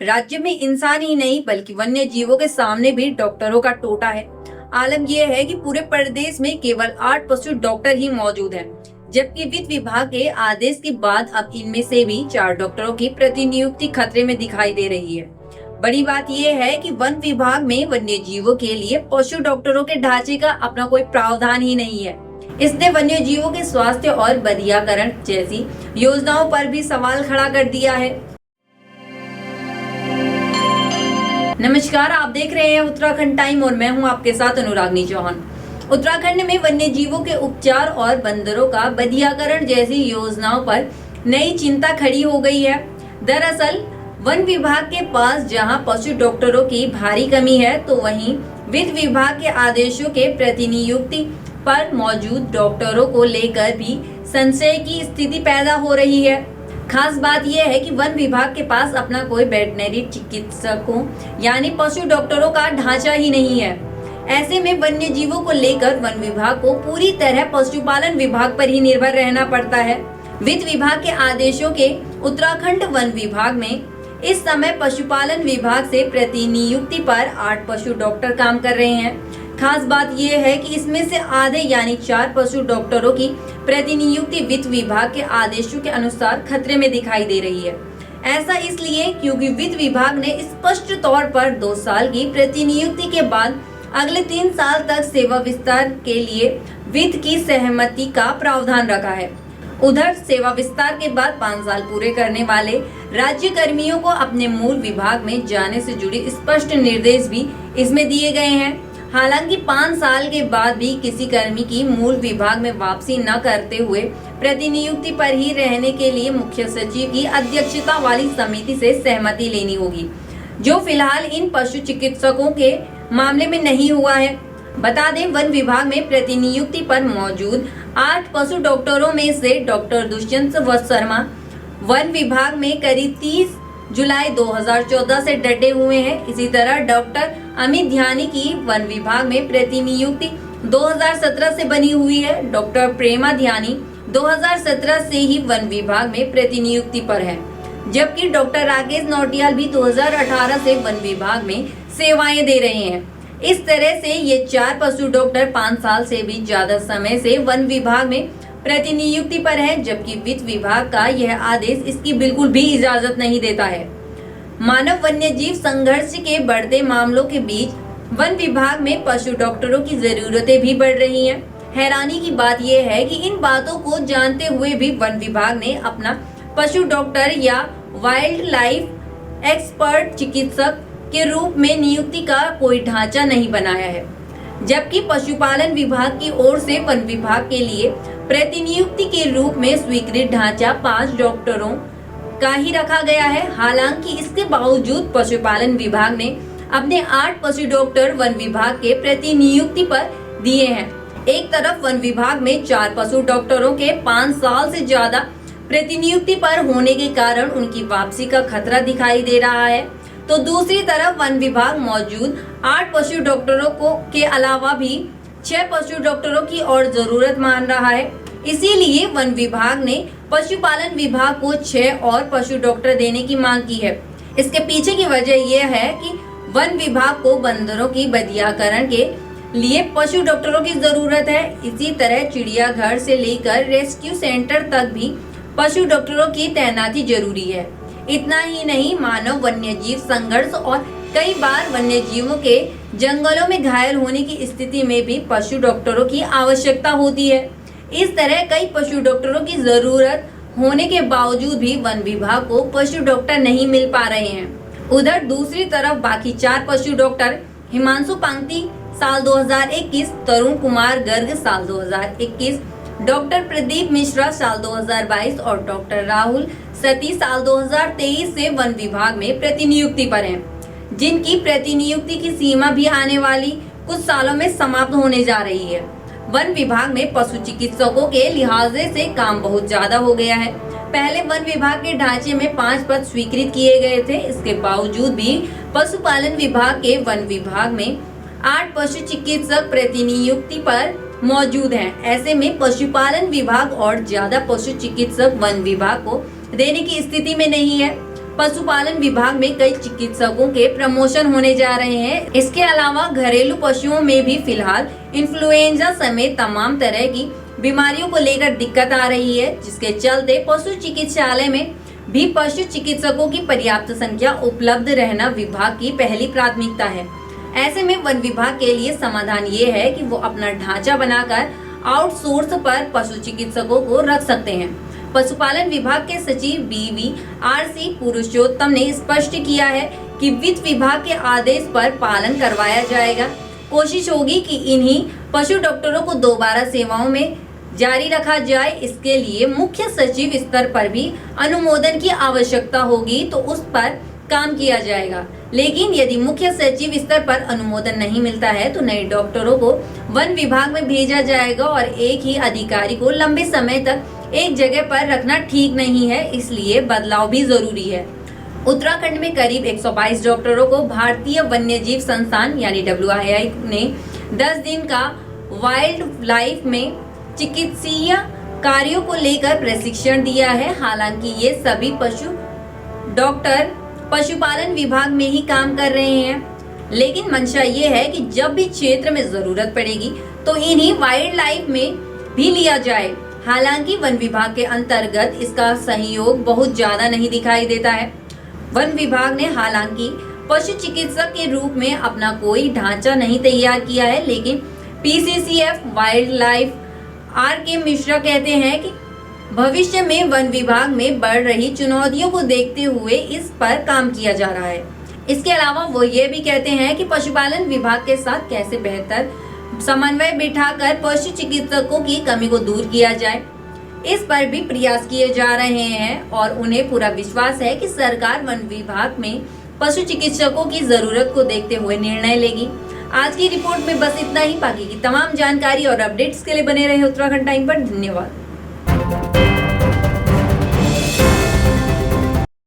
राज्य में इंसान ही नहीं बल्कि वन्य जीवों के सामने भी डॉक्टरों का टोटा है। आलम यह है कि पूरे प्रदेश में केवल 8 पशु डॉक्टर ही मौजूद हैं, जबकि वित्त विभाग के आदेश के बाद अब इनमें से भी 4 डॉक्टरों की प्रतिनियुक्ति खतरे में दिखाई दे रही है। बड़ी बात यह है कि वन विभाग में वन्य जीवों के लिए पशु डॉक्टरों के ढांचे का अपना कोई प्रावधान ही नहीं है। इसने वन्य जीवों के स्वास्थ्य और बधियाकरण जैसी योजनाओं पर भी सवाल खड़ा कर दिया है। नमस्कार, आप देख रहे हैं उत्तराखंड टाइम और मैं हूं आपके साथ अनुरागनी चौहान। उत्तराखंड में वन्य जीवों के उपचार और बंदरों का बधियाकरण जैसी योजनाओं पर नई चिंता खड़ी हो गई है। दरअसल वन विभाग के पास जहां पशु डॉक्टरों की भारी कमी है, तो वहीं वित्त विभाग के आदेशों के प्रतिनियुक्ति पर मौजूद डॉक्टरों को लेकर भी संशय की स्थिति पैदा हो रही है। खास बात यह है कि वन विभाग के पास अपना कोई वेटनरी चिकित्सकों यानी पशु डॉक्टरों का ढांचा ही नहीं है। ऐसे में वन्य जीवों को लेकर वन विभाग को पूरी तरह पशुपालन विभाग पर ही निर्भर रहना पड़ता है। वित्त विभाग के आदेशों के उत्तराखंड वन विभाग में इस समय पशुपालन विभाग से प्रतिनियुक्ति पर 8 पशु डॉक्टर काम कर रहे हैं। खास बात यह है कि इसमें से आधे यानी 4 पशु डॉक्टरों की प्रतिनियुक्ति वित्त विभाग के आदेशों के अनुसार खतरे में दिखाई दे रही है। ऐसा इसलिए क्योंकि वित्त विभाग ने स्पष्ट तौर पर 2 साल की प्रतिनियुक्ति के बाद अगले 3 साल तक सेवा विस्तार के लिए वित्त की सहमति का प्रावधान रखा है। उधर सेवा विस्तार के बाद 5 साल पूरे करने वाले राज्य कर्मियों को अपने मूल विभाग में जाने से जुड़े स्पष्ट निर्देश भी इसमें दिए गए हैं। हालांकि 5 साल के बाद भी किसी कर्मी की मूल विभाग में वापसी न करते हुए प्रतिनियुक्ति पर ही रहने के लिए मुख्य सचिव की अध्यक्षता वाली समिति से सहमति लेनी होगी, जो फिलहाल इन पशु चिकित्सकों के मामले में नहीं हुआ है। बता दें, वन विभाग में प्रतिनियुक्ति पर मौजूद 8 पशु डॉक्टरों में से डॉक्टर दुष्यंत शर्मा वन विभाग में करीब 30 जुलाई 2014 से डटे हुए हैं। इसी तरह डॉक्टर अमित ध्यानी की वन विभाग में प्रतिनियुक्ति 2017 से बनी हुई है। डॉक्टर प्रेमा ध्यानी 2017 से ही वन विभाग में प्रतिनियुक्ति पर है, जबकि डॉक्टर राकेश नौटियाल भी 2018 से वन विभाग में सेवाएं दे रहे हैं। इस तरह से ये 4 पशु डॉक्टर 5 साल से भी ज्यादा समय से वन विभाग में प्रतिनियुक्ति पर है, जबकि वित्त विभाग का यह आदेश इसकी बिल्कुल भी इजाजत नहीं देता है। मानव वन्य जीव संघर्ष के बढ़ते मामलों के बीच वन विभाग में पशु डॉक्टरों की जरूरतें भी बढ़ रही हैं। हैरानी की बात यह है कि इन बातों को जानते हुए भी वन विभाग ने अपना पशु डॉक्टर या वाइल्ड लाइफ एक्सपर्ट चिकित्सक के रूप में नियुक्ति का कोई ढांचा नहीं बनाया है, जबकि पशुपालन विभाग की ओर से वन विभाग के लिए प्रतिनियुक्ति के रूप में स्वीकृत ढांचा 5 डॉक्टरों का ही रखा गया है। हालांकि इसके बावजूद पशुपालन विभाग ने अपने 8 पशु डॉक्टर वन विभाग के प्रतिनियुक्ति पर दिए हैं। एक तरफ वन विभाग में 4 पशु डॉक्टरों के 5 साल से ज्यादा प्रतिनियुक्ति पर होने के कारण उनकी वापसी का खतरा दिखाई दे रहा है, तो दूसरी तरफ वन विभाग मौजूद 8 पशु डॉक्टरों को के अलावा भी 6 पशु डॉक्टरों की और जरूरत मान रहा है। इसीलिए वन विभाग ने पशुपालन विभाग को 6 और पशु डॉक्टर देने की मांग की है। इसके पीछे की वजह यह है कि वन विभाग को बंदरों की बधियाकरण के लिए पशु डॉक्टरों की जरूरत है। इसी तरह चिड़ियाघर से लेकर रेस्क्यू सेंटर तक भी पशु डॉक्टरों की तैनाती जरूरी है। इतना ही नहीं, मानव वन्य जीव संघर्ष और कई बार वन्य जीवों के जंगलों में घायल होने की स्थिति में भी पशु डॉक्टरों की आवश्यकता होती है। इस तरह कई पशु डॉक्टरों की जरूरत होने के बावजूद भी वन विभाग को पशु डॉक्टर नहीं मिल पा रहे हैं। उधर दूसरी तरफ बाकी 4 पशु डॉक्टर हिमांशु पांगती साल 2021, तरुण कुमार गर्ग साल 2021, डॉक्टर प्रदीप मिश्रा साल 2022 और डॉक्टर राहुल सती साल 2023 से वन विभाग में प्रतिनियुक्ति पर हैं, जिनकी प्रतिनियुक्ति की सीमा भी आने वाली कुछ सालों में समाप्त होने जा रही है। वन विभाग में पशु चिकित्सकों के लिहाजे से काम बहुत ज्यादा हो गया है। पहले वन विभाग के ढांचे में 5 पद स्वीकृत किए गए थे। इसके बावजूद भी पशुपालन विभाग के वन विभाग में 8 पशु चिकित्सक प्रतिनियुक्ति पर मौजूद हैं। ऐसे में पशुपालन विभाग और ज्यादा पशु चिकित्सक वन विभाग को देने की स्थिति में नहीं है। पशुपालन विभाग में कई चिकित्सकों के प्रमोशन होने जा रहे हैं। इसके अलावा घरेलू पशुओं में भी फिलहाल इन्फ्लुएंजा समेत तमाम तरह की बीमारियों को लेकर दिक्कत आ रही है, जिसके चलते पशु चिकित्सालय में भी पशु चिकित्सकों की पर्याप्त संख्या उपलब्ध रहना विभाग की पहली प्राथमिकता है। ऐसे में वन विभाग के लिए समाधान ये है कि वो अपना ढांचा बनाकर आउटसोर्स पर पशु चिकित्सकों को रख सकते हैं। पशुपालन विभाग के सचिव BVRC पुरुषोत्तम ने स्पष्ट किया है कि वित्त विभाग के आदेश पर पालन करवाया जाएगा। कोशिश होगी कि इन्हीं पशु डॉक्टरों को दोबारा सेवाओं में जारी रखा जाए। इसके लिए मुख्य सचिव स्तर पर भी अनुमोदन की आवश्यकता होगी तो उस पर काम किया जाएगा। लेकिन यदि मुख्य सचिव स्तर पर अनुमोदन नहीं मिलता है तो नए डॉक्टरों को वन विभाग में भेजा जाएगा और एक ही अधिकारी को लंबे समय तक एक जगह पर रखना ठीक नहीं है, इसलिए बदलाव भी जरूरी है। उत्तराखंड में करीब 122 डॉक्टरों को भारतीय वन्यजीव संस्थान यानी WII ने 10 दिन का वाइल्ड लाइफ में चिकित्सीय कार्यों को लेकर प्रशिक्षण दिया है। हालांकि ये सभी पशु डॉक्टर पशुपालन विभाग में ही काम कर रहे हैं, लेकिन मंशा ये है कि जब भी क्षेत्र में जरूरत पड़ेगी तो इन्हीं वाइल्ड लाइफ में भी लिया जाए। हालांकि वन विभाग के अंतर्गत इसका सहयोग बहुत ज्यादा नहीं दिखाई देता है। वन विभाग ने हालांकि पशु चिकित्सक के रूप में अपना कोई ढांचा नहीं तैयार किया है, लेकिन PCCF wild life RK Mishra कहते हैं कि भविष्य में वन विभाग में बढ़ रही चुनौतियों को देखते हुए इस पर काम किया जा रहा है। इसके अलावा वो ये भी कहते हैं कि पशुपालन विभाग के साथ कैसे बेहतर समन्वय बिठाकर पशु चिकित्सकों की कमी को दूर किया जाए, इस पर भी प्रयास किए जा रहे हैं और उन्हें पूरा विश्वास है कि सरकार वन विभाग में पशु चिकित्सकों की जरूरत को देखते हुए निर्णय लेगी। आज की रिपोर्ट में बस इतना ही। बाकी की तमाम जानकारी और अपडेट्स के लिए बने रहे उत्तराखंड टाइम पर। धन्यवाद।